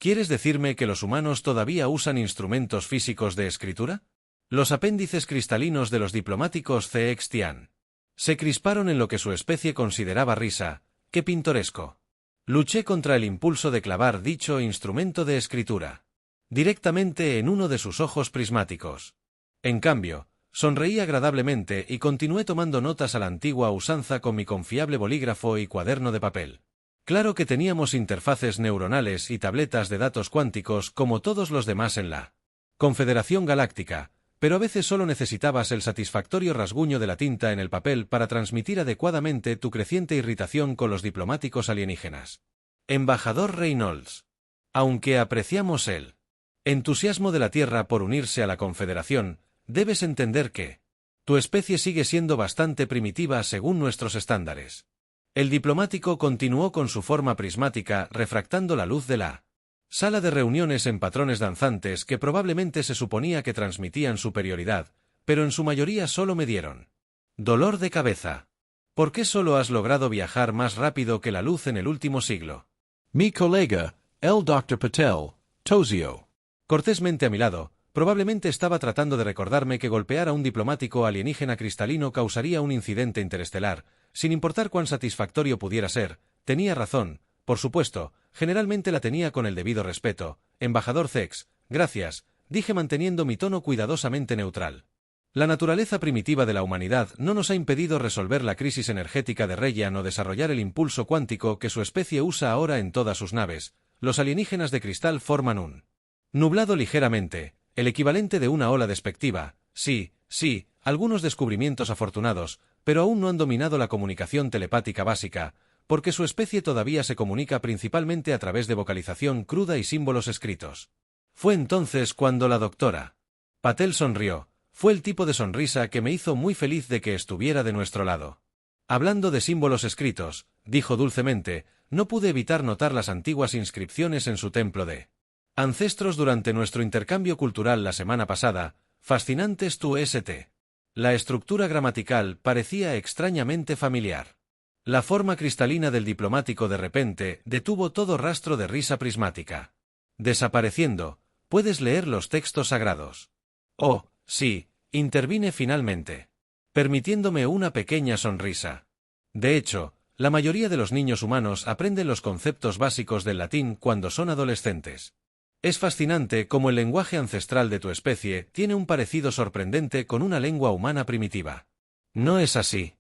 ¿Quieres decirme que los humanos todavía usan instrumentos físicos de escritura? Los apéndices cristalinos de los diplomáticos CX Tian se crisparon en lo que su especie consideraba risa. ¡Qué pintoresco! Luché contra el impulso de clavar dicho instrumento de escritura directamente en uno de sus ojos prismáticos. En cambio, sonreí agradablemente y continué tomando notas a la antigua usanza con mi confiable bolígrafo y cuaderno de papel. Claro que teníamos interfaces neuronales y tabletas de datos cuánticos como todos los demás en la Confederación Galáctica, pero a veces solo necesitabas el satisfactorio rasguño de la tinta en el papel para transmitir adecuadamente tu creciente irritación con los diplomáticos alienígenas. Embajador Reynolds. Aunque apreciamos el entusiasmo de la Tierra por unirse a la Confederación, debes entender que tu especie sigue siendo bastante primitiva según nuestros estándares. El diplomático continuó con su forma prismática refractando la luz de la sala de reuniones en patrones danzantes que probablemente se suponía que transmitían superioridad, pero en su mayoría solo me dieron dolor de cabeza. ¿Por qué solo has logrado viajar más rápido que la luz en el último siglo? Mi colega, el Dr. Patel, Tozio. Cortésmente a mi lado, probablemente estaba tratando de recordarme que golpear a un diplomático alienígena cristalino causaría un incidente interestelar, sin importar cuán satisfactorio pudiera ser. Tenía razón, por supuesto, generalmente la tenía con el debido respeto. Embajador Zex, gracias, dije manteniendo mi tono cuidadosamente neutral. La naturaleza primitiva de la humanidad no nos ha impedido resolver la crisis energética de Rayan o desarrollar el impulso cuántico que su especie usa ahora en todas sus naves. Los alienígenas de cristal forman un nublado ligeramente, el equivalente de una ola despectiva. Sí, algunos descubrimientos afortunados, pero aún no han dominado la comunicación telepática básica, porque su especie todavía se comunica principalmente a través de vocalización cruda y símbolos escritos. Fue entonces cuando la doctora Patel sonrió. Fue el tipo de sonrisa que me hizo muy feliz de que estuviera de nuestro lado. Hablando de símbolos escritos, dijo dulcemente, no pude evitar notar las antiguas inscripciones en su templo de ancestros durante nuestro intercambio cultural la semana pasada. Fascinantes tu St. La estructura gramatical parecía extrañamente familiar. La forma cristalina del diplomático de repente detuvo todo rastro de risa prismática. Desapareciendo, puedes leer los textos sagrados. Oh, sí, intervine finalmente, permitiéndome una pequeña sonrisa. De hecho, la mayoría de los niños humanos aprenden los conceptos básicos del latín cuando son adolescentes. Es fascinante cómo el lenguaje ancestral de tu especie tiene un parecido sorprendente con una lengua humana primitiva. ¿No es así?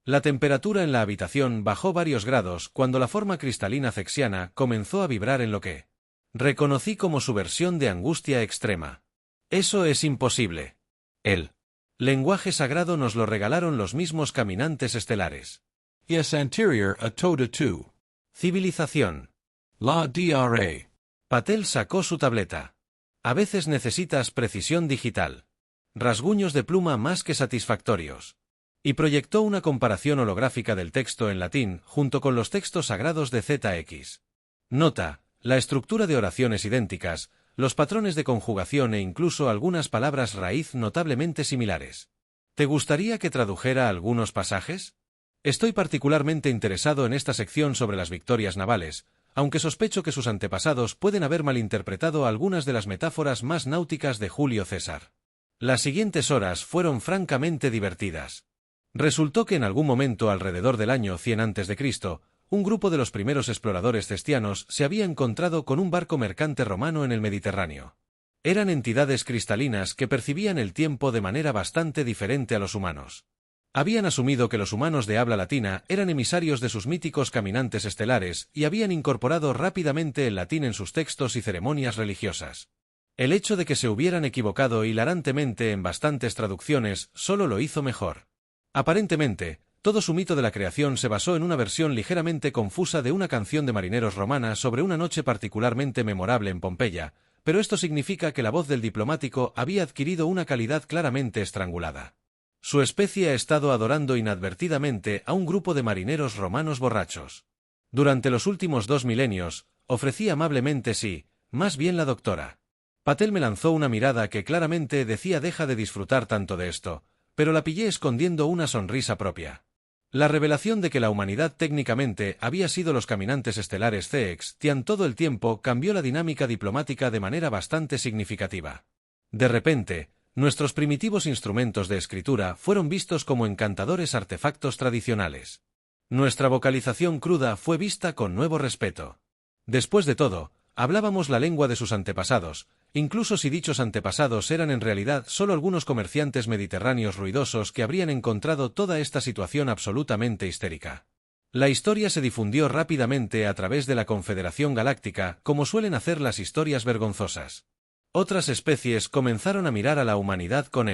La temperatura en la habitación bajó varios grados cuando la forma cristalina zexiana comenzó a vibrar en lo que reconocí como su versión de angustia extrema. Eso es imposible. El lenguaje sagrado nos lo regalaron los mismos caminantes estelares. Es anterior a todo tu civilización. La DRA. Patel sacó su tableta. A veces necesitas precisión digital. Rasguños de pluma más que satisfactorios. Y proyectó una comparación holográfica del texto en latín junto con los textos sagrados de ZX. Nota, la estructura de oraciones idénticas, los patrones de conjugación e incluso algunas palabras raíz notablemente similares. ¿Te gustaría que tradujera algunos pasajes? Estoy particularmente interesado en esta sección sobre las victorias navales, aunque sospecho que sus antepasados pueden haber malinterpretado algunas de las metáforas más náuticas de Julio César. Las siguientes horas fueron francamente divertidas. Resultó que en algún momento alrededor del año 100 a.C., un grupo de los primeros exploradores cestianos se había encontrado con un barco mercante romano en el Mediterráneo. Eran entidades cristalinas que percibían el tiempo de manera bastante diferente a los humanos. Habían asumido que los humanos de habla latina eran emisarios de sus míticos caminantes estelares y habían incorporado rápidamente el latín en sus textos y ceremonias religiosas. El hecho de que se hubieran equivocado hilarantemente en bastantes traducciones solo lo hizo mejor. Aparentemente, todo su mito de la creación se basó en una versión ligeramente confusa de una canción de marineros romana sobre una noche particularmente memorable en Pompeya, pero esto significa que la voz del diplomático había adquirido una calidad claramente estrangulada. Su especie ha estado adorando inadvertidamente a un grupo de marineros romanos borrachos. Durante los últimos 2 milenios, ofrecí amablemente sí, más bien la doctora. Patel me lanzó una mirada que claramente decía deja de disfrutar tanto de esto, pero la pillé escondiendo una sonrisa propia. La revelación de que la humanidad técnicamente había sido los caminantes estelares Tian todo el tiempo cambió la dinámica diplomática de manera bastante significativa. De repente, nuestros primitivos instrumentos de escritura fueron vistos como encantadores artefactos tradicionales. Nuestra vocalización cruda fue vista con nuevo respeto. Después de todo, hablábamos la lengua de sus antepasados, incluso si dichos antepasados eran en realidad solo algunos comerciantes mediterráneos ruidosos que habrían encontrado toda esta situación absolutamente histérica. La historia se difundió rápidamente a través de la Confederación Galáctica, como suelen hacer las historias vergonzosas. Otras especies comenzaron a mirar a la humanidad con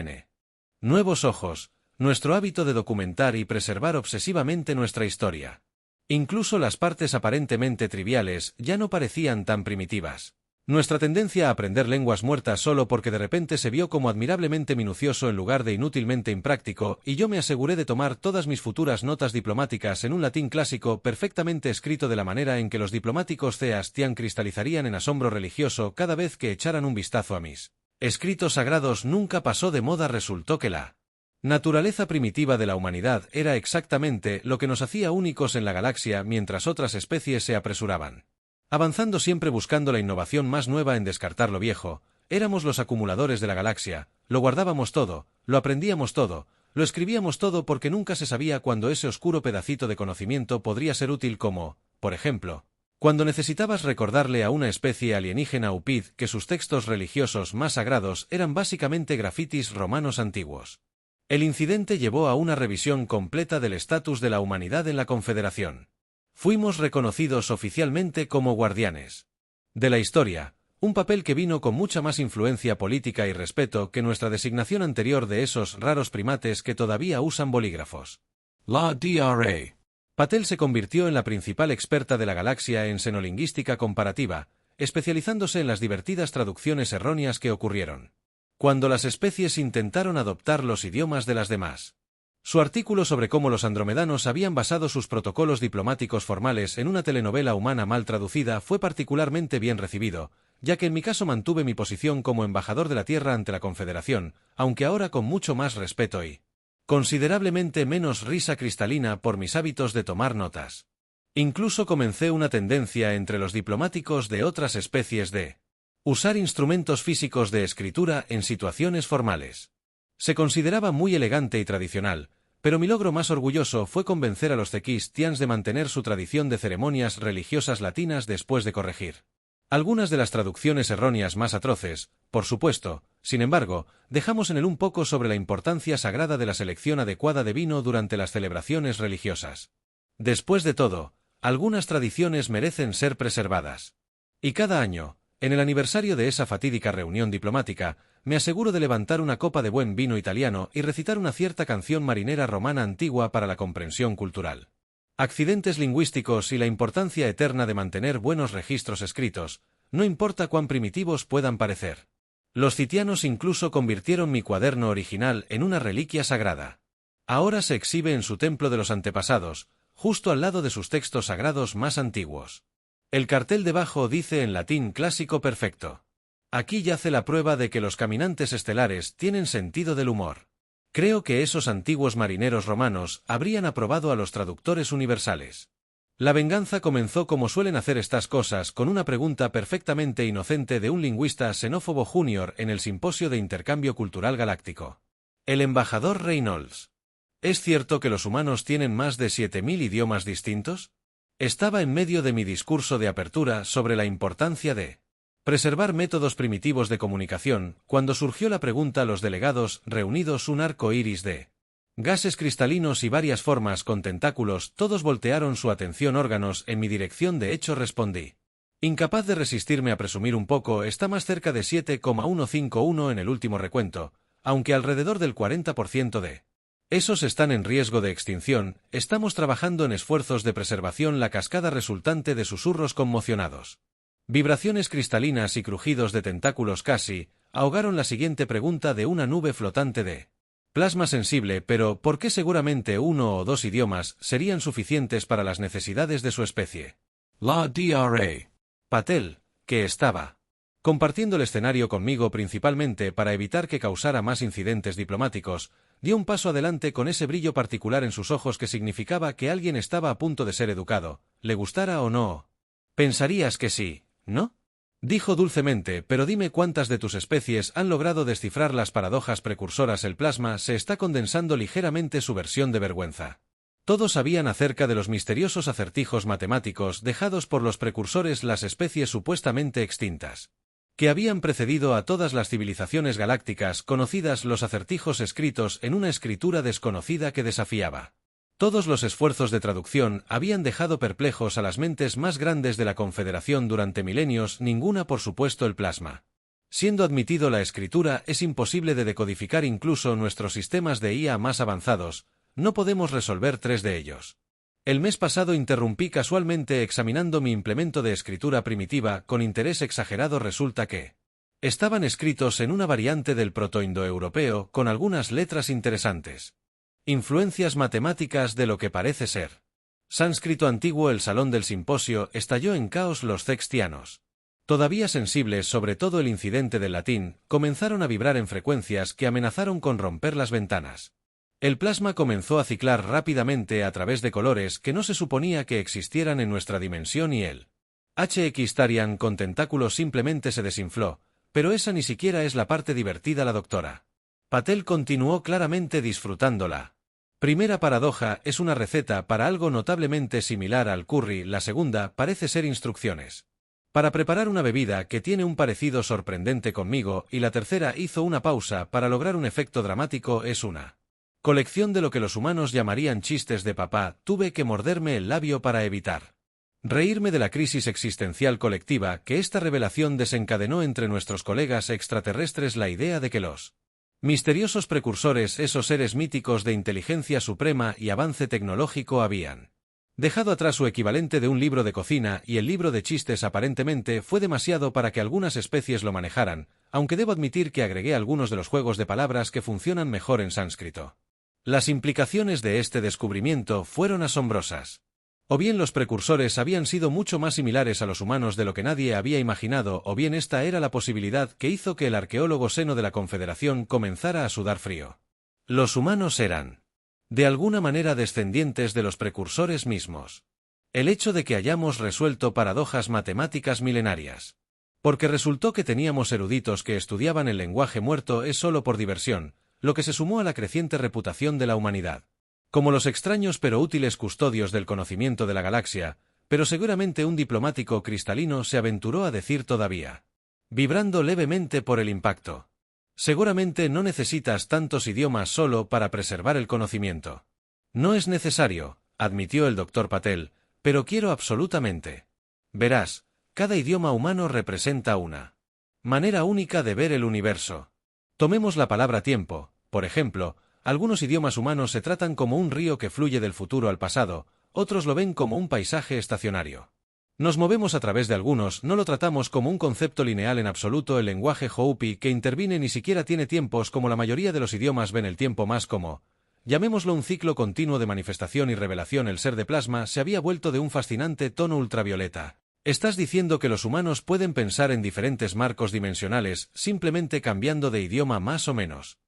nuevos ojos, nuestro hábito de documentar y preservar obsesivamente nuestra historia. Incluso las partes aparentemente triviales ya no parecían tan primitivas. Nuestra tendencia a aprender lenguas muertas solo porque de repente se vio como admirablemente minucioso en lugar de inútilmente impráctico, y yo me aseguré de tomar todas mis futuras notas diplomáticas en un latín clásico perfectamente escrito de la manera en que los diplomáticos Tian cristalizarían en asombro religioso cada vez que echaran un vistazo a mis escritos sagrados. Nunca pasó de moda. Resultó que la naturaleza primitiva de la humanidad era exactamente lo que nos hacía únicos en la galaxia mientras otras especies se apresuraban. Avanzando siempre buscando la innovación más nueva en descartar lo viejo, éramos los acumuladores de la galaxia, lo guardábamos todo, lo aprendíamos todo, lo escribíamos todo porque nunca se sabía cuándo ese oscuro pedacito de conocimiento podría ser útil como, por ejemplo, cuando necesitabas recordarle a una especie alienígena UPID que sus textos religiosos más sagrados eran básicamente grafitis romanos antiguos. El incidente llevó a una revisión completa del estatus de la humanidad en la Confederación. Fuimos reconocidos oficialmente como guardianes de la historia, un papel que vino con mucha más influencia política y respeto que nuestra designación anterior de esos raros primates que todavía usan bolígrafos. La DRA. Patel se convirtió en la principal experta de la galaxia en xenolingüística comparativa, especializándose en las divertidas traducciones erróneas que ocurrieron cuando las especies intentaron adoptar los idiomas de las demás. Su artículo sobre cómo los andromedanos habían basado sus protocolos diplomáticos formales en una telenovela humana mal traducida fue particularmente bien recibido, ya que en mi caso mantuve mi posición como embajador de la Tierra ante la Confederación, aunque ahora con mucho más respeto y considerablemente menos risa cristalina por mis hábitos de tomar notas. Incluso comencé una tendencia entre los diplomáticos de otras especies de usar instrumentos físicos de escritura en situaciones formales. Se consideraba muy elegante y tradicional, pero mi logro más orgulloso fue convencer a los Tians de mantener su tradición de ceremonias religiosas latinas después de corregir algunas de las traducciones erróneas más atroces. Por supuesto, sin embargo, dejamos en él un poco sobre la importancia sagrada de la selección adecuada de vino durante las celebraciones religiosas. Después de todo, algunas tradiciones merecen ser preservadas. Y cada año, en el aniversario de esa fatídica reunión diplomática, me aseguro de levantar una copa de buen vino italiano y recitar una cierta canción marinera romana antigua para la comprensión cultural. Accidentes lingüísticos y la importancia eterna de mantener buenos registros escritos, no importa cuán primitivos puedan parecer. Los citianos incluso convirtieron mi cuaderno original en una reliquia sagrada. Ahora se exhibe en su templo de los antepasados, justo al lado de sus textos sagrados más antiguos. El cartel debajo dice en latín clásico perfecto: aquí yace la prueba de que los caminantes estelares tienen sentido del humor. Creo que esos antiguos marineros romanos habrían aprobado a los traductores universales. La venganza comenzó como suelen hacer estas cosas con una pregunta perfectamente inocente de un lingüista xenófobo junior en el Simposio de Intercambio Cultural Galáctico. El embajador Reynolds: ¿es cierto que los humanos tienen más de 7000 idiomas distintos? Estaba en medio de mi discurso de apertura sobre la importancia de preservar métodos primitivos de comunicación, cuando surgió la pregunta. Los delegados, reunidos un arco iris de gases cristalinos y varias formas con tentáculos, todos voltearon su atención órganos en mi dirección. De hecho respondí, incapaz de resistirme a presumir un poco, está más cerca de 7,151 en el último recuento, aunque alrededor del 40% de esos están en riesgo de extinción. Estamos trabajando en esfuerzos de preservación. La cascada resultante de susurros conmocionados, vibraciones cristalinas y crujidos de tentáculos casi ahogaron la siguiente pregunta de una nube flotante de plasma sensible. Pero, ¿por qué seguramente uno o dos idiomas serían suficientes para las necesidades de su especie? La DRA. Patel, que estaba compartiendo el escenario conmigo principalmente para evitar que causara más incidentes diplomáticos, dio un paso adelante con ese brillo particular en sus ojos que significaba que alguien estaba a punto de ser educado, le gustara o no. Pensarías que sí, ¿no? Dijo dulcemente, pero dime cuántas de tus especies han logrado descifrar las paradojas precursoras. El plasma se está condensando ligeramente su versión de vergüenza. Todos sabían acerca de los misteriosos acertijos matemáticos dejados por los precursores, las especies supuestamente extintas, que habían precedido a todas las civilizaciones galácticas conocidas, los acertijos escritos en una escritura desconocida que desafiaba. Todos los esfuerzos de traducción habían dejado perplejos a las mentes más grandes de la Confederación durante milenios, ninguna por supuesto el plasma. Siendo admitido la escritura, es imposible de decodificar incluso nuestros sistemas de IA más avanzados, no podemos resolver 3 de ellos. El mes pasado interrumpí casualmente examinando mi implemento de escritura primitiva con interés exagerado. Resulta que estaban escritos en una variante del protoindoeuropeo con algunas letras interesantes. Influencias matemáticas de lo que parece ser sánscrito antiguo. El salón del simposio estalló en caos. Los sextianos, todavía sensibles sobre todo el incidente del latín, comenzaron a vibrar en frecuencias que amenazaron con romper las ventanas. El plasma comenzó a ciclar rápidamente a través de colores que no se suponía que existieran en nuestra dimensión y el HX Tarian con tentáculos simplemente se desinfló, pero esa ni siquiera es la parte divertida. La doctora Patel continuó claramente disfrutándola. Primera paradoja es una receta para algo notablemente similar al curry, la segunda parece ser instrucciones para preparar una bebida que tiene un parecido sorprendente conmigo y la tercera hizo una pausa para lograr un efecto dramático, es una colección de lo que los humanos llamarían chistes de papá. Tuve que morderme el labio para evitar reírme de la crisis existencial colectiva que esta revelación desencadenó entre nuestros colegas extraterrestres. La idea de que los misteriosos precursores, esos seres míticos de inteligencia suprema y avance tecnológico, habían dejado atrás su equivalente de un libro de cocina y el libro de chistes aparentemente fue demasiado para que algunas especies lo manejaran, aunque debo admitir que agregué algunos de los juegos de palabras que funcionan mejor en sánscrito. Las implicaciones de este descubrimiento fueron asombrosas. O bien los precursores habían sido mucho más similares a los humanos de lo que nadie había imaginado, o bien esta era la posibilidad que hizo que el arqueólogo seno de la Confederación comenzara a sudar frío. Los humanos eran, de alguna manera, descendientes de los precursores mismos. El hecho de que hayamos resuelto paradojas matemáticas milenarias, porque resultó que teníamos eruditos que estudiaban el lenguaje muerto, es solo por diversión, lo que se sumó a la creciente reputación de la humanidad como los extraños pero útiles custodios del conocimiento de la galaxia, pero seguramente un diplomático cristalino se aventuró a decir todavía, vibrando levemente por el impacto. Seguramente no necesitas tantos idiomas solo para preservar el conocimiento. No es necesario, admitió el Dr. Patel, pero quiero absolutamente. Verás, cada idioma humano representa una manera única de ver el universo. Tomemos la palabra tiempo, por ejemplo. Algunos idiomas humanos se tratan como un río que fluye del futuro al pasado, otros lo ven como un paisaje estacionario. Nos movemos a través de algunos, no lo tratamos como un concepto lineal en absoluto. El lenguaje Hopi que interviene ni siquiera tiene tiempos como la mayoría de los idiomas ven el tiempo más como, llamémoslo, un ciclo continuo de manifestación y revelación. El ser de plasma se había vuelto de un fascinante tono ultravioleta. ¿Estás diciendo que los humanos pueden pensar en diferentes marcos dimensionales simplemente cambiando de idioma más o menos?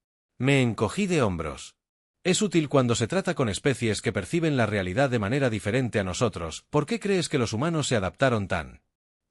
Me encogí de hombros. Es útil cuando se trata con especies que perciben la realidad de manera diferente a nosotros. ¿Por qué crees que los humanos se adaptaron tan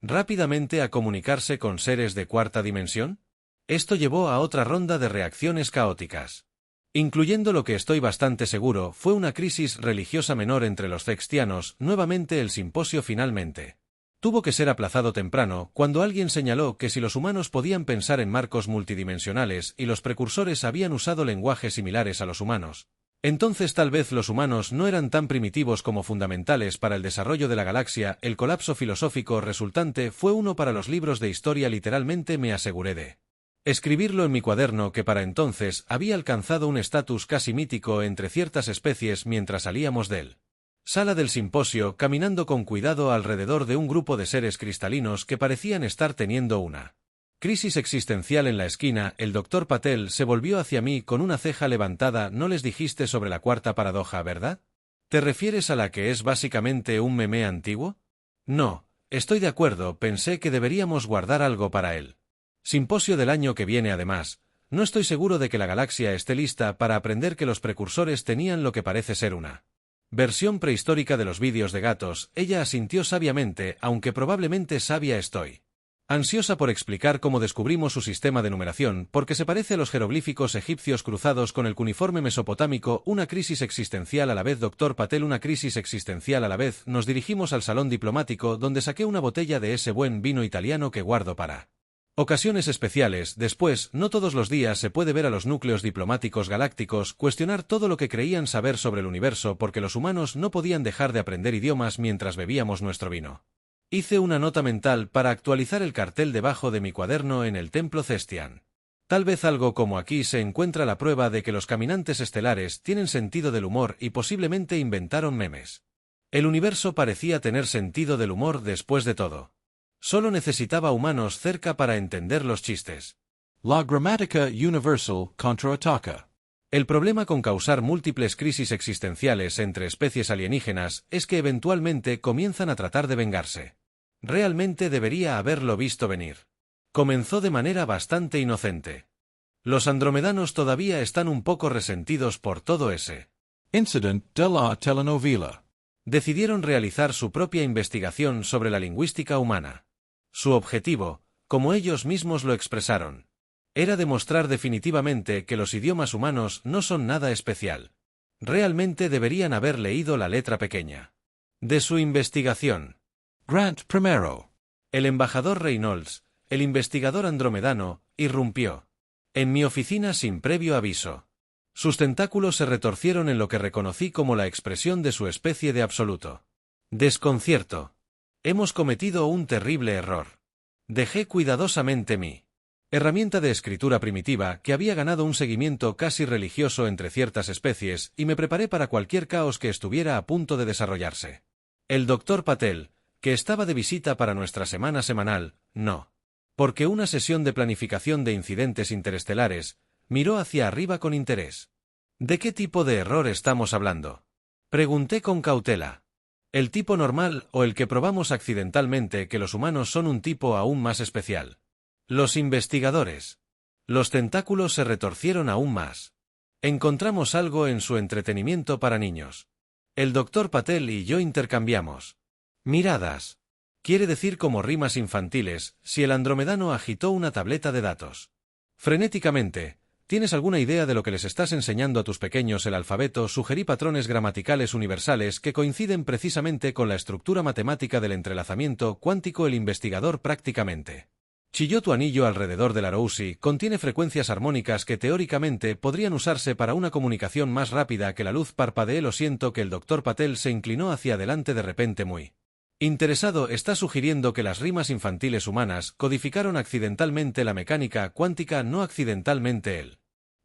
rápidamente a comunicarse con seres de cuarta dimensión? Esto llevó a otra ronda de reacciones caóticas, incluyendo lo que estoy bastante seguro fue una crisis religiosa menor entre los sextianos. Nuevamente el simposio finalmente tuvo que ser aplazado temprano, cuando alguien señaló que si los humanos podían pensar en marcos multidimensionales y los precursores habían usado lenguajes similares a los humanos, entonces tal vez los humanos no eran tan primitivos como fundamentales para el desarrollo de la galaxia. El colapso filosófico resultante fue uno para los libros de historia. Literalmente me aseguré de escribirlo en mi cuaderno, que para entonces había alcanzado un estatus casi mítico entre ciertas especies. Mientras salíamos del sala del simposio, caminando con cuidado alrededor de un grupo de seres cristalinos que parecían estar teniendo una crisis existencial en la esquina, el Dr. Patel se volvió hacia mí con una ceja levantada. No les dijiste sobre la cuarta paradoja, ¿verdad? ¿Te refieres a la que es básicamente un meme antiguo? No, estoy de acuerdo, pensé que deberíamos guardar algo para él simposio del año que viene. Además, No estoy seguro de que la galaxia esté lista para aprender que los precursores tenían lo que parece ser una versión prehistórica de los vídeos de gatos. Ella asintió sabiamente, aunque probablemente sabia estoy ansiosa por explicar cómo descubrimos su sistema de numeración, porque se parece a los jeroglíficos egipcios cruzados con el cuneiforme mesopotámico. Una crisis existencial a la vez, Dr. Patel, una crisis existencial a la vez. Nos dirigimos al salón diplomático, donde saqué una botella de ese buen vino italiano que guardo para ocasiones especiales. Después, no todos los días se puede ver a los núcleos diplomáticos galácticos cuestionar todo lo que creían saber sobre el universo, porque los humanos no podían dejar de aprender idiomas mientras bebíamos nuestro vino. Hice una nota mental para actualizar el cartel debajo de mi cuaderno en el templo Cestian. Tal vez algo como aquí se encuentra la prueba de que los caminantes estelares tienen sentido del humor y posiblemente inventaron memes. El universo parecía tener sentido del humor después de todo. Solo necesitaba humanos cerca para entender los chistes. La Gramática Universal contraataca. El problema con causar múltiples crisis existenciales entre especies alienígenas es que eventualmente comienzan a tratar de vengarse. Realmente debería haberlo visto venir. Comenzó de manera bastante inocente. Los andromedanos todavía están un poco resentidos por todo ese Incident de la telenovela. Decidieron realizar su propia investigación sobre la lingüística humana. Su objetivo, como ellos mismos lo expresaron, era demostrar definitivamente que los idiomas humanos no son nada especial. Realmente deberían haber leído la letra pequeña de su investigación. Grant primero. El embajador Reynolds, el investigador andromedano, irrumpió en mi oficina sin previo aviso. Sus tentáculos se retorcieron en lo que reconocí como la expresión de su especie de absoluto desconcierto. Hemos cometido un terrible error. Dejé cuidadosamente mi herramienta de escritura primitiva, que había ganado un seguimiento casi religioso entre ciertas especies, y me preparé para cualquier caos que estuviera a punto de desarrollarse. El Dr. Patel, que estaba de visita para nuestra semana semanal, no. Porque una sesión de planificación de incidentes interestelares, miró hacia arriba con interés. ¿De qué tipo de error estamos hablando?, pregunté con cautela. ¿El tipo normal o el que probamos accidentalmente que los humanos son un tipo aún más especial? Los investigadores. Los tentáculos se retorcieron aún más. Encontramos algo en su entretenimiento para niños. El Dr. Patel y yo intercambiamos miradas. Quiere decir como rimas infantiles, si el andromedano agitó una tableta de datos frenéticamente. ¿Tienes alguna idea de lo que les estás enseñando a tus pequeños? El alfabeto. Sugerí patrones gramaticales universales que coinciden precisamente con la estructura matemática del entrelazamiento cuántico. El investigador prácticamente chilló. Tu anillo alrededor del Arousi contiene frecuencias armónicas que teóricamente podrían usarse para una comunicación más rápida que la luz. Parpadeé. Lo siento. Que el Dr. Patel se inclinó hacia adelante de repente muy interesado. Está sugiriendo que las rimas infantiles humanas codificaron accidentalmente la mecánica cuántica, no accidentalmente. El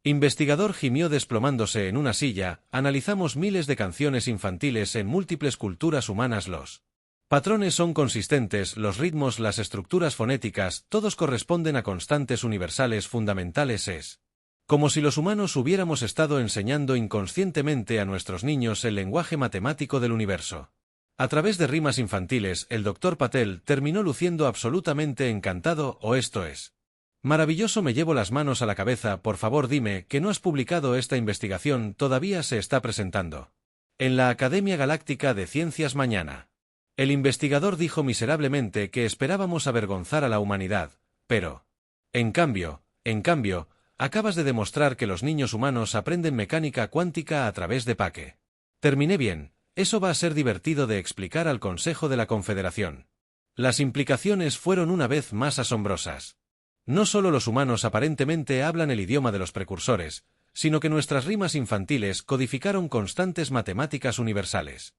investigador gimió desplomándose en una silla. Analizamos miles de canciones infantiles en múltiples culturas humanas. Los patrones son consistentes, los ritmos, las estructuras fonéticas, todos corresponden a constantes universales fundamentales. Es como si los humanos hubiéramos estado enseñando inconscientemente a nuestros niños el lenguaje matemático del universo. A través de rimas infantiles, el Dr. Patel terminó luciendo absolutamente encantado. ¿O esto es maravilloso? Me llevo las manos a la cabeza. Por favor, dime que no has publicado esta investigación. Todavía se está presentando en la Academia Galáctica de Ciencias mañana. El investigador dijo miserablemente que esperábamos avergonzar a la humanidad, pero en cambio, acabas de demostrar que los niños humanos aprenden mecánica cuántica a través de Paque. Terminé bien. Eso va a ser divertido de explicar al Consejo de la Confederación. Las implicaciones fueron una vez más asombrosas. No solo los humanos aparentemente hablan el idioma de los precursores, sino que nuestras rimas infantiles codificaron constantes matemáticas universales.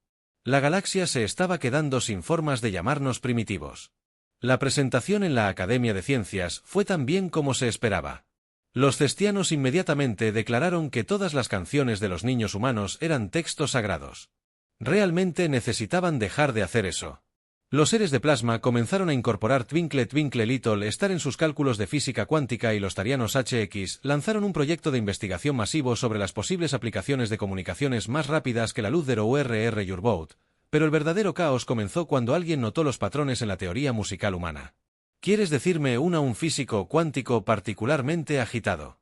La galaxia se estaba quedando sin formas de llamarnos primitivos. La presentación en la Academia de Ciencias fue tan bien como se esperaba. Los cestianos inmediatamente declararon que todas las canciones de los niños humanos eran textos sagrados. Realmente necesitaban dejar de hacer eso. Los seres de plasma comenzaron a incorporar Twinkle Twinkle Little Star en sus cálculos de física cuántica y los tarianos HX lanzaron un proyecto de investigación masivo sobre las posibles aplicaciones de comunicaciones más rápidas que la luz de RR Your Boat, pero el verdadero caos comenzó cuando alguien notó los patrones en la teoría musical humana. ¿Quieres decirme un físico cuántico particularmente agitado?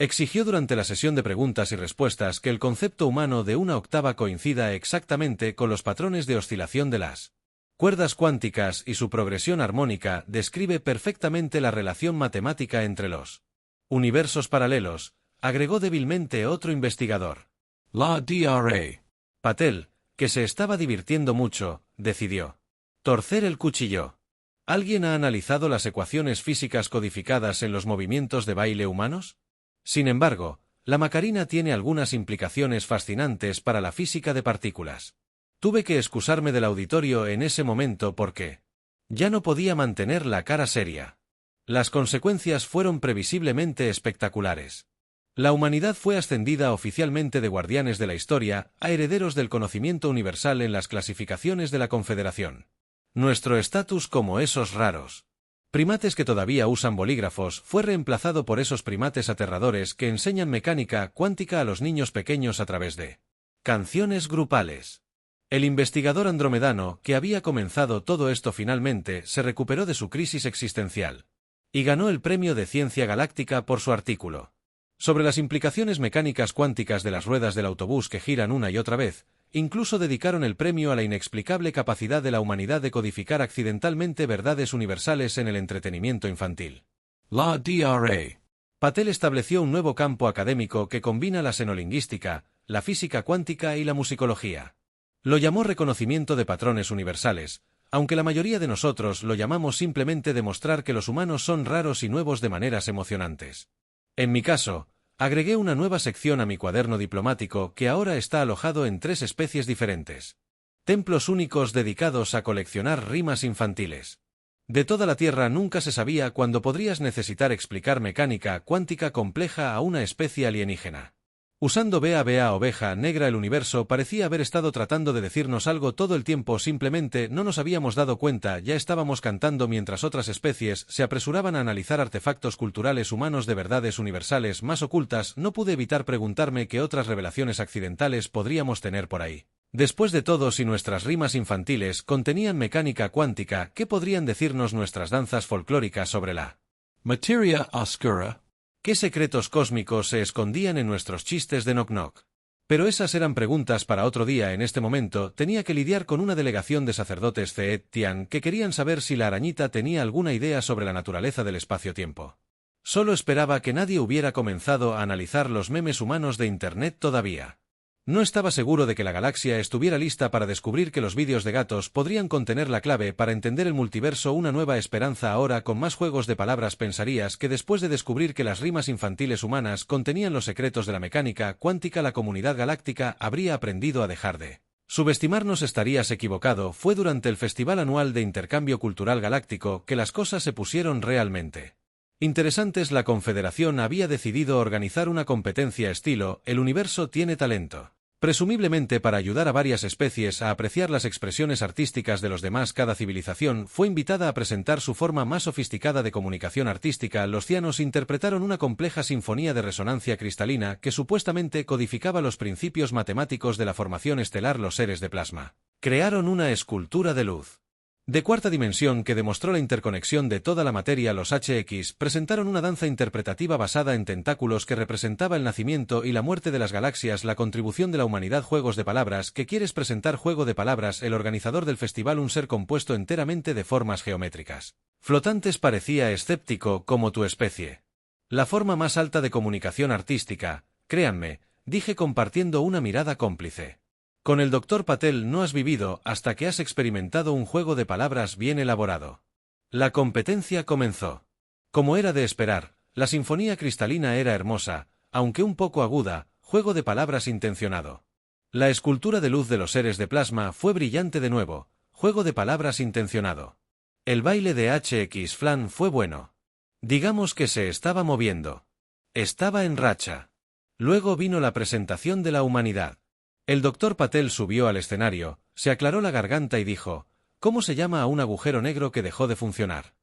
Exigió durante la sesión de preguntas y respuestas que el concepto humano de una octava coincida exactamente con los patrones de oscilación de las cuerdas cuánticas y su progresión armónica describe perfectamente la relación matemática entre los universos paralelos, agregó débilmente otro investigador. La Dra. Patel, que se estaba divirtiendo mucho, decidió torcer el cuchillo. ¿Alguien ha analizado las ecuaciones físicas codificadas en los movimientos de baile humanos? Sin embargo, la Macarena tiene algunas implicaciones fascinantes para la física de partículas. Tuve que excusarme del auditorio en ese momento porque ya no podía mantener la cara seria. Las consecuencias fueron previsiblemente espectaculares. La humanidad fue ascendida oficialmente de guardianes de la historia a herederos del conocimiento universal en las clasificaciones de la Confederación. Nuestro estatus como esos raros primates que todavía usan bolígrafos fue reemplazado por esos primates aterradores que enseñan mecánica cuántica a los niños pequeños a través de canciones grupales. El investigador andromedano que había comenzado todo esto finalmente se recuperó de su crisis existencial y ganó el premio de Ciencia Galáctica por su artículo sobre las implicaciones mecánicas cuánticas de las ruedas del autobús que giran una y otra vez. Incluso dedicaron el premio a la inexplicable capacidad de la humanidad de codificar accidentalmente verdades universales en el entretenimiento infantil. La Dra. Patel estableció un nuevo campo académico que combina la xenolingüística, la física cuántica y la musicología. Lo llamó reconocimiento de patrones universales, aunque la mayoría de nosotros lo llamamos simplemente demostrar que los humanos son raros y nuevos de maneras emocionantes. En mi caso, agregué una nueva sección a mi cuaderno diplomático que ahora está alojado en 3 especies diferentes. Templos únicos dedicados a coleccionar rimas infantiles. De toda la Tierra nunca se sabía cuándo podrías necesitar explicar mecánica cuántica compleja a una especie alienígena. Usando Bea Bea Oveja Negra, el universo parecía haber estado tratando de decirnos algo todo el tiempo, simplemente no nos habíamos dado cuenta, ya estábamos cantando mientras otras especies se apresuraban a analizar artefactos culturales humanos de verdades universales más ocultas. No pude evitar preguntarme qué otras revelaciones accidentales podríamos tener por ahí. Después de todo, si nuestras rimas infantiles contenían mecánica cuántica, ¿qué podrían decirnos nuestras danzas folclóricas sobre la Materia oscura? ¿Qué secretos cósmicos se escondían en nuestros chistes de knock knock? Pero esas eran preguntas para otro día. En este momento tenía que lidiar con una delegación de sacerdotes Zeetian que querían saber si la arañita tenía alguna idea sobre la naturaleza del espacio-tiempo. Solo esperaba que nadie hubiera comenzado a analizar los memes humanos de Internet todavía. No estaba seguro de que la galaxia estuviera lista para descubrir que los vídeos de gatos podrían contener la clave para entender el multiverso. Una nueva esperanza ahora con más juegos de palabras. Pensarías que después de descubrir que las rimas infantiles humanas contenían los secretos de la mecánica cuántica, la comunidad galáctica habría aprendido a dejar de subestimarnos. Estarías equivocado. Fue durante el Festival Anual de Intercambio Cultural Galáctico que las cosas se pusieron realmente interesantes. La Confederación había decidido organizar una competencia estilo El universo tiene talento, presumiblemente para ayudar a varias especies a apreciar las expresiones artísticas de los demás. Cada civilización fue invitada a presentar su forma más sofisticada de comunicación artística. Los cianos interpretaron una compleja sinfonía de resonancia cristalina que supuestamente codificaba los principios matemáticos de la formación estelar. Los seres de plasma crearon una escultura de luz de cuarta dimensión que demostró la interconexión de toda la materia. Los HX presentaron una danza interpretativa basada en tentáculos que representaba el nacimiento y la muerte de las galaxias. La contribución de la humanidad. Juegos de palabras. ¿Qué quieres presentar? Juego de palabras. El organizador del festival, un ser compuesto enteramente de formas geométricas flotantes, parecía escéptico como tu especie. La forma más alta de comunicación artística, créanme, dije compartiendo una mirada cómplice. Con el Dr. Patel no has vivido hasta que has experimentado un juego de palabras bien elaborado. La competencia comenzó. Como era de esperar, la sinfonía cristalina era hermosa, aunque un poco aguda. Juego de palabras intencionado. La escultura de luz de los seres de plasma fue brillante de nuevo. Juego de palabras intencionado. El baile de HX Flan fue bueno. Digamos que se estaba moviendo. Estaba en racha. Luego vino la presentación de la humanidad. El Dr. Patel subió al escenario, se aclaró la garganta y dijo: ¿cómo se llama a un agujero negro que dejó de funcionar?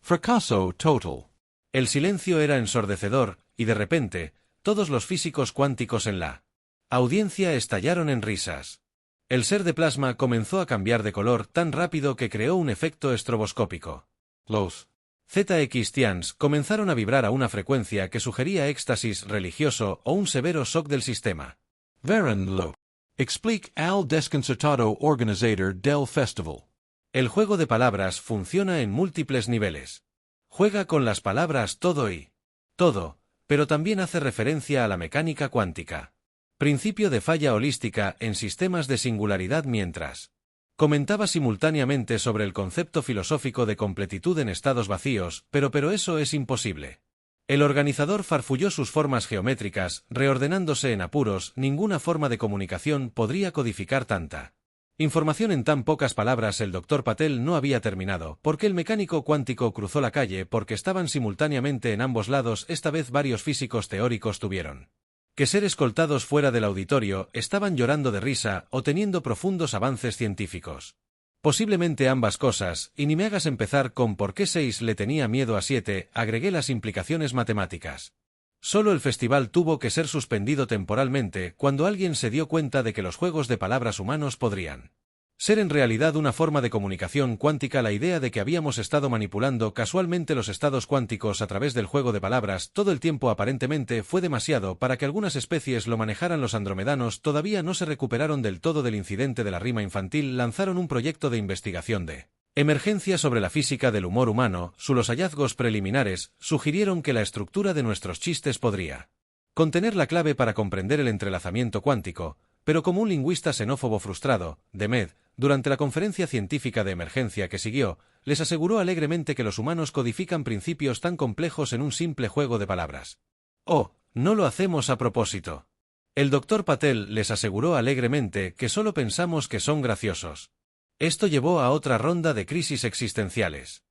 Fracaso total. El silencio era ensordecedor, y de repente, todos los físicos cuánticos en la audiencia estallaron en risas. El ser de plasma comenzó a cambiar de color tan rápido que creó un efecto estroboscópico. Los ZX comenzaron a vibrar a una frecuencia que sugería éxtasis religioso o un severo shock del sistema. Verenlo. Explique al desconcertado organizador del festival. El juego de palabras funciona en múltiples niveles. Juega con las palabras todo y todo, pero también hace referencia a la mecánica cuántica. Principio de falla holística en sistemas de singularidad mientras comentaba simultáneamente sobre el concepto filosófico de completitud en estados vacíos, pero eso es imposible. El organizador farfulló sus formas geométricas, reordenándose en apuros. Ninguna forma de comunicación podría codificar tanta información en tan pocas palabras. El Dr. Patel no había terminado, porque el mecánico cuántico cruzó la calle porque estaban simultáneamente en ambos lados. Esta vez varios físicos teóricos tuvieron que ser escoltados fuera del auditorio, estaban llorando de risa o teniendo profundos avances científicos. Posiblemente ambas cosas, y ni me hagas empezar con por qué 6 le tenía miedo a 7, agregué las implicaciones matemáticas. Solo el festival tuvo que ser suspendido temporalmente cuando alguien se dio cuenta de que los juegos de palabras humanos podrían ser en realidad una forma de comunicación cuántica. La idea de que habíamos estado manipulando casualmente los estados cuánticos a través del juego de palabras todo el tiempo aparentemente fue demasiado para que algunas especies lo manejaran. Los andromedanos todavía no se recuperaron del todo del incidente de la rima infantil. Lanzaron un proyecto de investigación de emergencia sobre la física del humor humano. Los hallazgos preliminares sugirieron que la estructura de nuestros chistes podría contener la clave para comprender el entrelazamiento cuántico, pero como un lingüista xenófobo frustrado, Demed, durante la conferencia científica de emergencia que siguió, les aseguró alegremente que los humanos codifican principios tan complejos en un simple juego de palabras. Oh, no lo hacemos a propósito. El Dr. Patel les aseguró alegremente que solo pensamos que son graciosos. Esto llevó a otra ronda de crisis existenciales.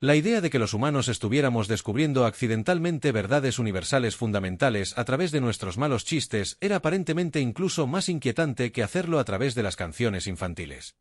La idea de que los humanos estuviéramos descubriendo accidentalmente verdades universales fundamentales a través de nuestros malos chistes era aparentemente incluso más inquietante que hacerlo a través de las canciones infantiles.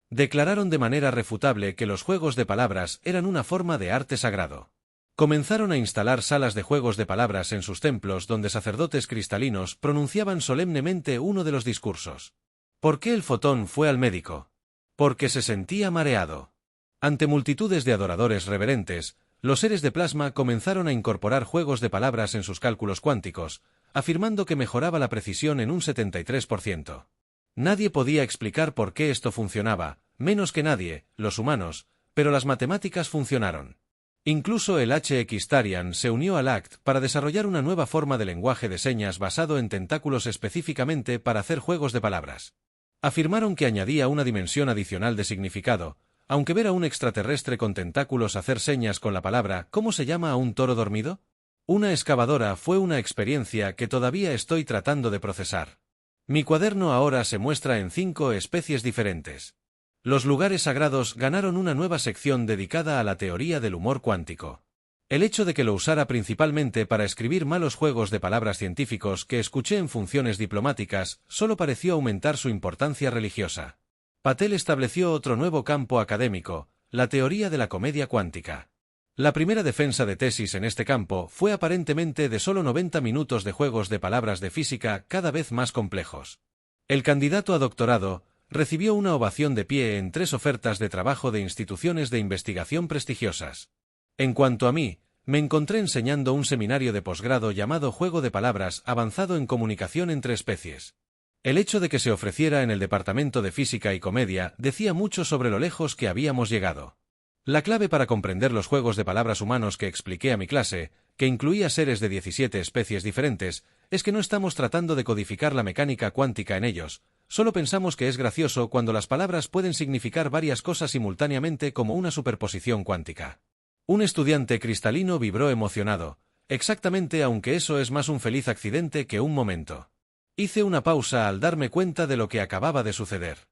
Declararon de manera refutable que los juegos de palabras eran una forma de arte sagrado. Comenzaron a instalar salas de juegos de palabras en sus templos donde sacerdotes cristalinos pronunciaban solemnemente uno de los discursos. ¿Por qué el fotón fue al médico? Porque se sentía mareado. Ante multitudes de adoradores reverentes, los seres de plasma comenzaron a incorporar juegos de palabras en sus cálculos cuánticos, afirmando que mejoraba la precisión en un 73%. Nadie podía explicar por qué esto funcionaba, menos que nadie, los humanos, pero las matemáticas funcionaron. Incluso el HX-Tarian se unió al ACT para desarrollar una nueva forma de lenguaje de señas basado en tentáculos específicamente para hacer juegos de palabras. Afirmaron que añadía una dimensión adicional de significado, aunque ver a un extraterrestre con tentáculos hacer señas con la palabra ¿cómo se llama a un toro dormido? Una excavadora fue una experiencia que todavía estoy tratando de procesar. Mi cuaderno ahora se muestra en 5 especies diferentes. Los lugares sagrados ganaron una nueva sección dedicada a la teoría del humor cuántico. El hecho de que lo usara principalmente para escribir malos juegos de palabras científicos que escuché en funciones diplomáticas solo pareció aumentar su importancia religiosa. Patel estableció otro nuevo campo académico, la teoría de la comedia cuántica. La primera defensa de tesis en este campo fue aparentemente de solo 90 minutos de juegos de palabras de física cada vez más complejos. El candidato a doctorado recibió una ovación de pie en 3 ofertas de trabajo de instituciones de investigación prestigiosas. En cuanto a mí, me encontré enseñando un seminario de posgrado llamado Juego de Palabras avanzado en comunicación entre especies. El hecho de que se ofreciera en el departamento de física y comedia decía mucho sobre lo lejos que habíamos llegado. La clave para comprender los juegos de palabras humanos que expliqué a mi clase, que incluía seres de 17 especies diferentes, es que no estamos tratando de codificar la mecánica cuántica en ellos, solo pensamos que es gracioso cuando las palabras pueden significar varias cosas simultáneamente como una superposición cuántica. Un estudiante cristalino vibró emocionado, exactamente, aunque eso es más un feliz accidente que un momento. Hice una pausa al darme cuenta de lo que acababa de suceder.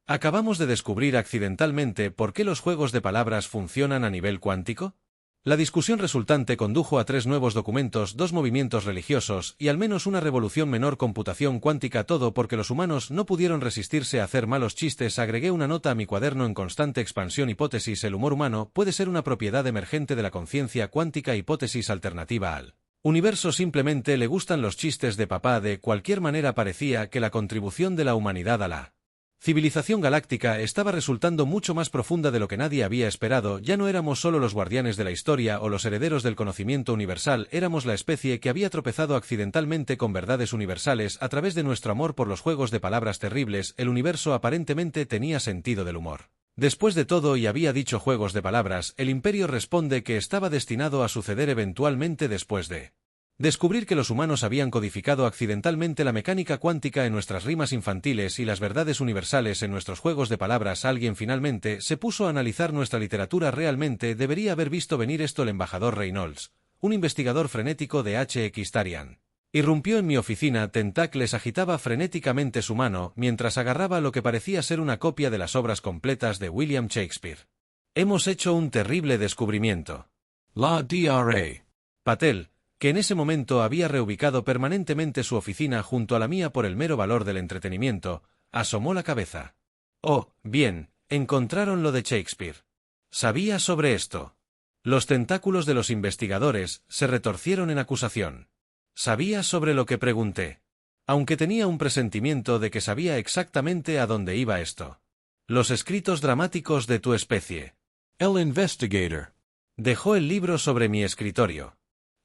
¿Acabamos de descubrir accidentalmente por qué los juegos de palabras funcionan a nivel cuántico? La discusión resultante condujo a 3 nuevos documentos, 2 movimientos religiosos y al menos una revolución menor: computación cuántica, todo porque los humanos no pudieron resistirse a hacer malos chistes. Agregué una nota a mi cuaderno en constante expansión. Hipótesis: el humor humano puede ser una propiedad emergente de la conciencia cuántica. Hipótesis alternativa al universo: simplemente le gustan los chistes de papá. De cualquier manera parecía que la contribución de la humanidad a la Civilización Galáctica estaba resultando mucho más profunda de lo que nadie había esperado. Ya no éramos solo los guardianes de la historia o los herederos del conocimiento universal, éramos la especie que había tropezado accidentalmente con verdades universales a través de nuestro amor por los juegos de palabras terribles. El universo aparentemente tenía sentido del humor. Después de todo, y había dicho juegos de palabras, el Imperio responde que estaba destinado a suceder eventualmente después de descubrir que los humanos habían codificado accidentalmente la mecánica cuántica en nuestras rimas infantiles y las verdades universales en nuestros juegos de palabras. Alguien finalmente se puso a analizar nuestra literatura. Realmente debería haber visto venir esto. El embajador Reynolds, un investigador frenético de HX Tarian, irrumpió en mi oficina. Tentacles agitaba frenéticamente su mano mientras agarraba lo que parecía ser una copia de las obras completas de William Shakespeare. Hemos hecho un terrible descubrimiento. La Dra. Patel, que en ese momento había reubicado permanentemente su oficina junto a la mía por el mero valor del entretenimiento, asomó la cabeza. Oh, bien, encontraron lo de Shakespeare. Sabía sobre esto. Los tentáculos de los investigadores se retorcieron en acusación. ¿Sabía sobre lo que pregunté? Aunque tenía un presentimiento de que sabía exactamente a dónde iba esto. Los escritos dramáticos de tu especie. El Investigator. Dejó el libro sobre mi escritorio.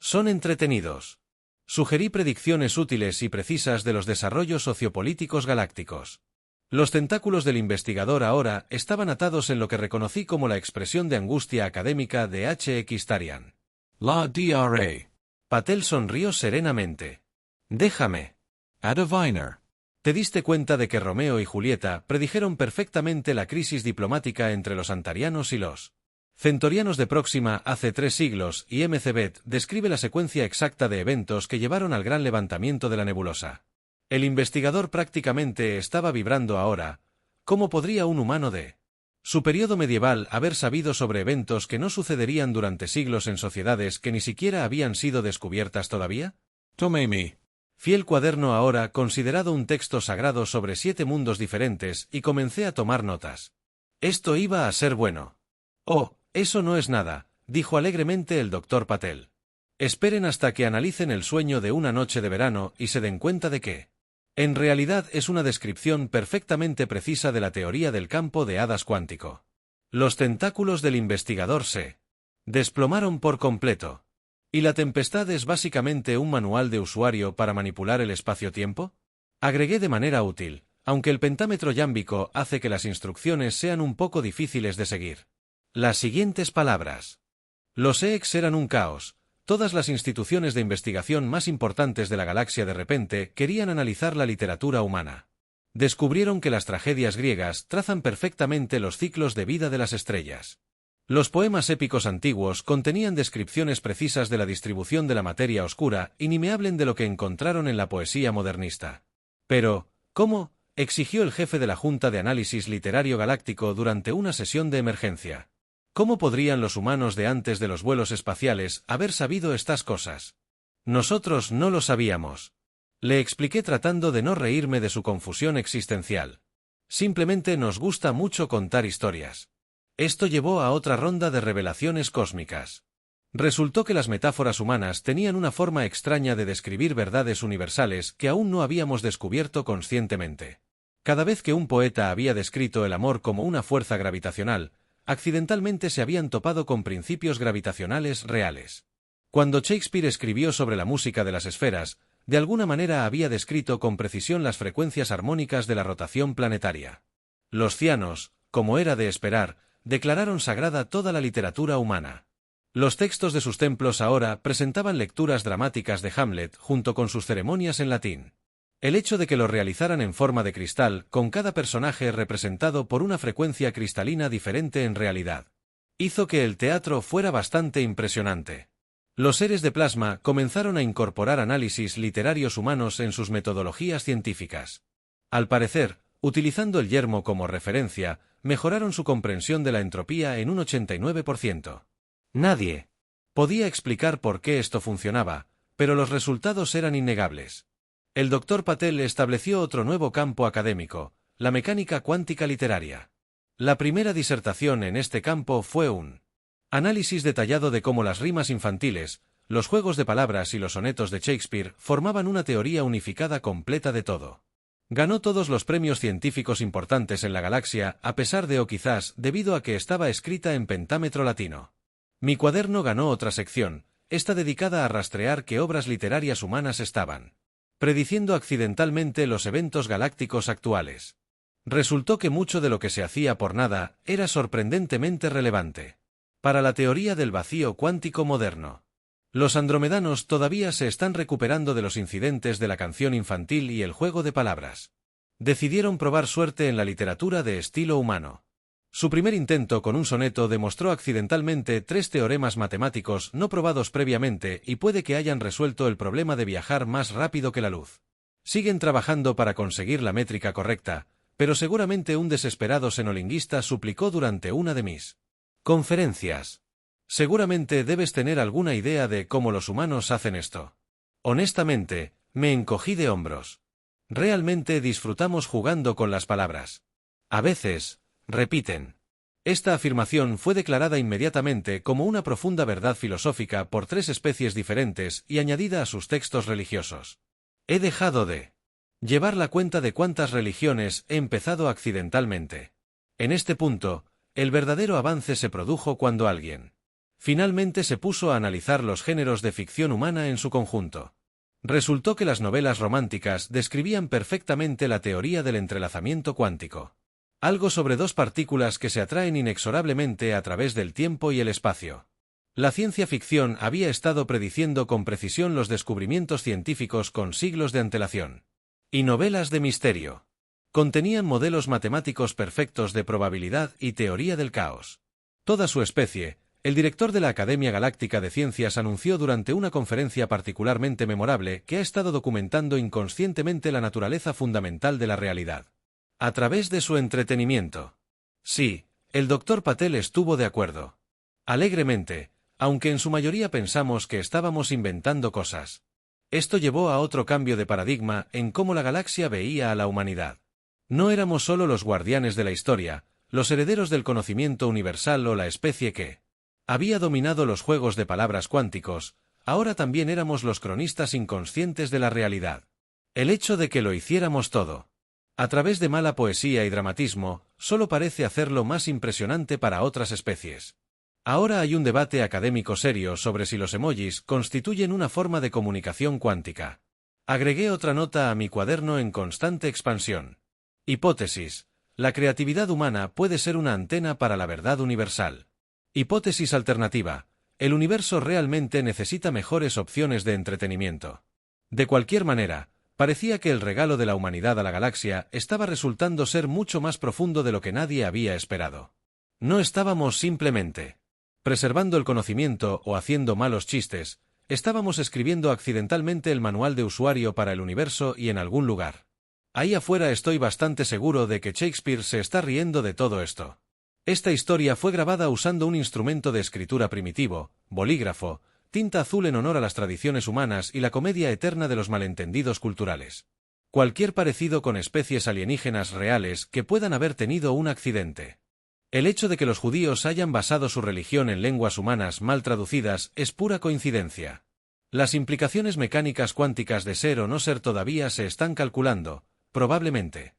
Son entretenidos. Sugerí predicciones útiles y precisas de los desarrollos sociopolíticos galácticos. Los tentáculos del investigador ahora estaban atados en lo que reconocí como la expresión de angustia académica de HX Tarian. La Dra. Patel sonrió serenamente. Déjame. Adiviner. ¿Te diste cuenta de que Romeo y Julieta predijeron perfectamente la crisis diplomática entre los antarianos y los Centurianos de Próxima hace 3 siglos, y MCBet describe la secuencia exacta de eventos que llevaron al gran levantamiento de la nebulosa? El investigador prácticamente estaba vibrando ahora. ¿Cómo podría un humano de su periodo medieval haber sabido sobre eventos que no sucederían durante siglos en sociedades que ni siquiera habían sido descubiertas todavía? Tomemi. Fiel cuaderno ahora considerado un texto sagrado sobre 7 mundos diferentes, y comencé a tomar notas. Esto iba a ser bueno. Oh, eso no es nada, dijo alegremente el doctor Patel. Esperen hasta que analicen el sueño de una noche de verano y se den cuenta de que, en realidad, es una descripción perfectamente precisa de la teoría del campo de hadas cuántico. Los tentáculos del investigador se desplomaron por completo. ¿Y la tempestad es básicamente un manual de usuario para manipular el espacio-tiempo? Agregué de manera útil, aunque el pentámetro yámbico hace que las instrucciones sean un poco difíciles de seguir. Las siguientes palabras. Los EX eran un caos. Todas las instituciones de investigación más importantes de la galaxia de repente querían analizar la literatura humana. Descubrieron que las tragedias griegas trazan perfectamente los ciclos de vida de las estrellas. Los poemas épicos antiguos contenían descripciones precisas de la distribución de la materia oscura, y ni me hablen de lo que encontraron en la poesía modernista. Pero, ¿cómo?, exigió el jefe de la Junta de Análisis Literario Galáctico durante una sesión de emergencia. ¿Cómo podrían los humanos de antes de los vuelos espaciales haber sabido estas cosas? Nosotros no lo sabíamos. Le expliqué tratando de no reírme de su confusión existencial. Simplemente nos gusta mucho contar historias. Esto llevó a otra ronda de revelaciones cósmicas. Resultó que las metáforas humanas tenían una forma extraña de describir verdades universales que aún no habíamos descubierto conscientemente. Cada vez que un poeta había descrito el amor como una fuerza gravitacional, accidentalmente se habían topado con principios gravitacionales reales. Cuando Shakespeare escribió sobre la música de las esferas, de alguna manera había descrito con precisión las frecuencias armónicas de la rotación planetaria. Los cianos, como era de esperar, declararon sagrada toda la literatura humana. Los textos de sus templos ahora presentaban lecturas dramáticas de Hamlet junto con sus ceremonias en latín. El hecho de que lo realizaran en forma de cristal, con cada personaje representado por una frecuencia cristalina diferente en realidad, hizo que el teatro fuera bastante impresionante. Los seres de plasma comenzaron a incorporar análisis literarios humanos en sus metodologías científicas. Al parecer, utilizando el yermo como referencia, mejoraron su comprensión de la entropía en un 89%. Nadie podía explicar por qué esto funcionaba, pero los resultados eran innegables. El Dr. Patel estableció otro nuevo campo académico, la mecánica cuántica literaria. La primera disertación en este campo fue un análisis detallado de cómo las rimas infantiles, los juegos de palabras y los sonetos de Shakespeare formaban una teoría unificada completa de todo. Ganó todos los premios científicos importantes en la galaxia, a pesar de o quizás debido a que estaba escrita en pentámetro latino. Mi cuaderno ganó otra sección, esta dedicada a rastrear qué obras literarias humanas estaban prediciendo accidentalmente los eventos galácticos actuales. Resultó que mucho de lo que se hacía por nada era sorprendentemente relevante para la teoría del vacío cuántico moderno. Los andromedanos todavía se están recuperando de los incidentes de la canción infantil y el juego de palabras. Decidieron probar suerte en la literatura de estilo humano. Su primer intento con un soneto demostró accidentalmente 3 teoremas matemáticos no probados previamente y puede que hayan resuelto el problema de viajar más rápido que la luz. Siguen trabajando para conseguir la métrica correcta, pero seguramente un desesperado xenolingüista suplicó durante una de mis conferencias: seguramente debes tener alguna idea de cómo los humanos hacen esto. Honestamente, me encogí de hombros. Realmente disfrutamos jugando con las palabras. A veces, repiten. Esta afirmación fue declarada inmediatamente como una profunda verdad filosófica por 3 especies diferentes y añadida a sus textos religiosos. He dejado de llevar la cuenta de cuántas religiones he empezado accidentalmente. En este punto, el verdadero avance se produjo cuando alguien finalmente se puso a analizar los géneros de ficción humana en su conjunto. Resultó que las novelas románticas describían perfectamente la teoría del entrelazamiento cuántico. Algo sobre 2 partículas que se atraen inexorablemente a través del tiempo y el espacio. La ciencia ficción había estado prediciendo con precisión los descubrimientos científicos con siglos de antelación. Y novelas de misterio contenían modelos matemáticos perfectos de probabilidad y teoría del caos. Toda su especie, el director de la Academia Galáctica de Ciencias anunció durante una conferencia particularmente memorable que ha estado documentando inconscientemente la naturaleza fundamental de la realidad a través de su entretenimiento. Sí, el Dr. Patel estuvo de acuerdo. Alegremente, aunque en su mayoría pensamos que estábamos inventando cosas. Esto llevó a otro cambio de paradigma en cómo la galaxia veía a la humanidad. No éramos solo los guardianes de la historia, los herederos del conocimiento universal o la especie que había dominado los juegos de palabras cuánticos, ahora también éramos los cronistas inconscientes de la realidad. El hecho de que lo hiciéramos todo a través de mala poesía y dramatismo, solo parece hacerlo más impresionante para otras especies. Ahora hay un debate académico serio sobre si los emojis constituyen una forma de comunicación cuántica. Agregué otra nota a mi cuaderno en constante expansión. Hipótesis: la creatividad humana puede ser una antena para la verdad universal. Hipótesis alternativa: el universo realmente necesita mejores opciones de entretenimiento. De cualquier manera, parecía que el regalo de la humanidad a la galaxia estaba resultando ser mucho más profundo de lo que nadie había esperado. No estábamos simplemente preservando el conocimiento o haciendo malos chistes, estábamos escribiendo accidentalmente el manual de usuario para el universo y en algún lugar ahí afuera estoy bastante seguro de que Shakespeare se está riendo de todo esto. Esta historia fue grabada usando un instrumento de escritura primitivo, bolígrafo, tinta azul en honor a las tradiciones humanas y la comedia eterna de los malentendidos culturales. Cualquier parecido con especies alienígenas reales que puedan haber tenido un accidente. El hecho de que los judíos hayan basado su religión en lenguas humanas mal traducidas es pura coincidencia. Las implicaciones mecánicas cuánticas de ser o no ser todavía se están calculando, probablemente.